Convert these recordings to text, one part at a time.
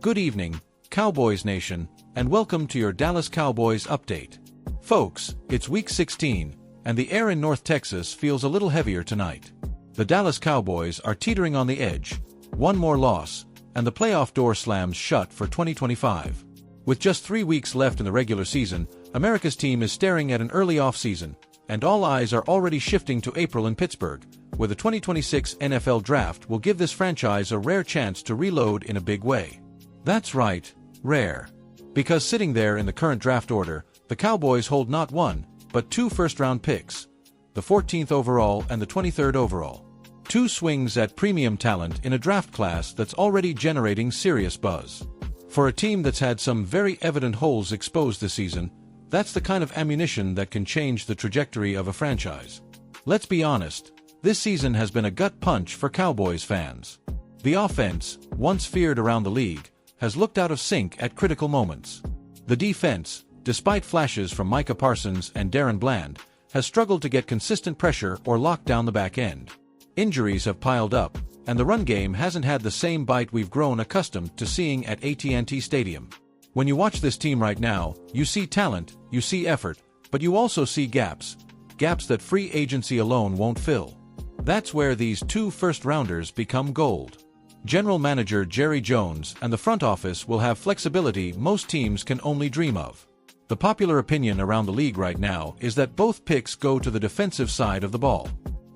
Good evening, Cowboys Nation, and welcome to your Dallas Cowboys update. Folks, it's Week 16, and the air in North Texas feels a little heavier tonight. The Dallas Cowboys are teetering on the edge, one more loss, and the playoff door slams shut for 2025. With just 3 weeks left in the regular season, America's team is staring at an early off-season, and all eyes are already shifting to April in Pittsburgh, where the 2026 NFL Draft will give this franchise a rare chance to reload in a big way. That's right, rare. Because sitting there in the current draft order, the Cowboys hold not one, but two first-round picks, the 14th overall and the 23rd overall. Two swings at premium talent in a draft class that's already generating serious buzz. For a team that's had some very evident holes exposed this season, that's the kind of ammunition that can change the trajectory of a franchise. Let's be honest, this season has been a gut punch for Cowboys fans. The offense, once feared around the league, has looked out of sync at critical moments. The defense, despite flashes from Micah Parsons and Darren Bland, has struggled to get consistent pressure or lock down the back end. Injuries have piled up, and the run game hasn't had the same bite we've grown accustomed to seeing at AT&T Stadium. When you watch this team right now, you see talent, you see effort, but you also see gaps that free agency alone won't fill. That's where these two first-rounders become gold. General Manager Jerry Jones and the front office will have flexibility most teams can only dream of. The popular opinion around the league right now is that both picks go to the defensive side of the ball.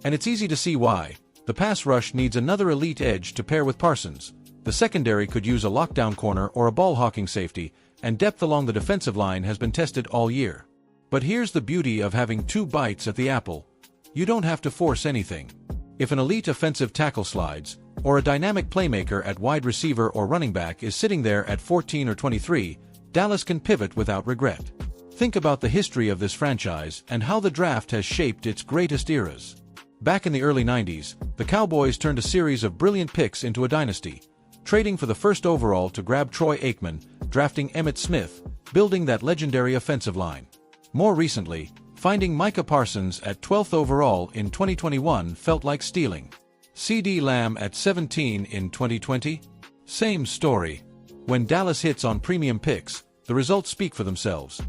And it's easy to see why. The pass rush needs another elite edge to pair with Parsons. The secondary could use a lockdown corner or a ball-hawking safety, and depth along the defensive line has been tested all year. But here's the beauty of having two bites at the apple. You don't have to force anything. If an elite offensive tackle slides, or a dynamic playmaker at wide receiver or running back is sitting there at 14 or 23, Dallas can pivot without regret. Think about the history of this franchise and how the draft has shaped its greatest eras. Back in the early 90s, the Cowboys turned a series of brilliant picks into a dynasty, trading for the first overall to grab Troy Aikman, drafting Emmitt Smith, building that legendary offensive line. More recently, finding Micah Parsons at 12th overall in 2021 felt like stealing. CeeDee Lamb at 17 in 2020? Same story. When Dallas hits on premium picks, the results speak for themselves.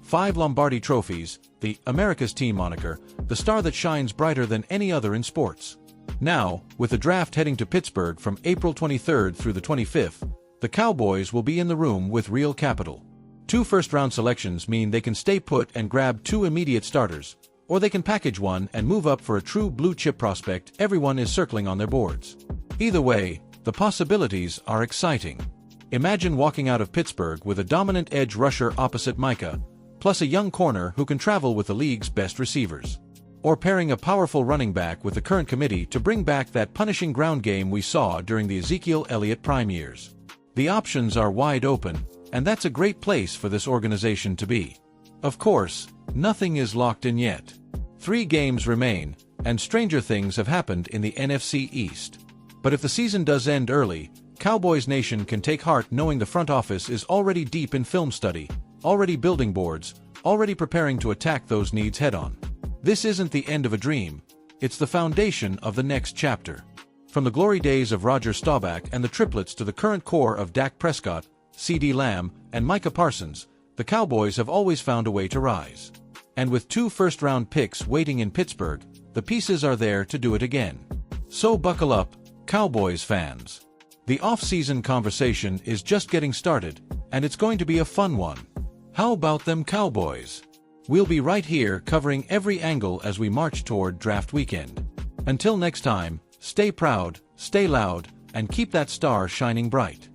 5 Lombardi trophies, the America's Team moniker, the star that shines brighter than any other in sports. Now, with the draft heading to Pittsburgh from April 23rd through the 25th, the Cowboys will be in the room with real capital. 2 first-round selections mean they can stay put and grab 2 immediate starters, or they can package one and move up for a true blue-chip prospect everyone is circling on their boards. Either way, the possibilities are exciting. Imagine walking out of Pittsburgh with a dominant edge rusher opposite Micah, plus a young corner who can travel with the league's best receivers. Or pairing a powerful running back with the current committee to bring back that punishing ground game we saw during the Ezekiel Elliott prime years. The options are wide open, and that's a great place for this organization to be. Of course, nothing is locked in yet. 3 games remain, and stranger things have happened in the NFC East. But if the season does end early, Cowboys Nation can take heart knowing the front office is already deep in film study, already building boards, already preparing to attack those needs head-on. This isn't the end of a dream, it's the foundation of the next chapter. From the glory days of Roger Staubach and the triplets to the current core of Dak Prescott, CeeDee Lamb, and Micah Parsons, the Cowboys have always found a way to rise. And with 2 first-round picks waiting in Pittsburgh, the pieces are there to do it again. So buckle up, Cowboys fans. The off-season conversation is just getting started, and it's going to be a fun one. How about them Cowboys? We'll be right here covering every angle as we march toward draft weekend. Until next time, stay proud, stay loud, and keep that star shining bright.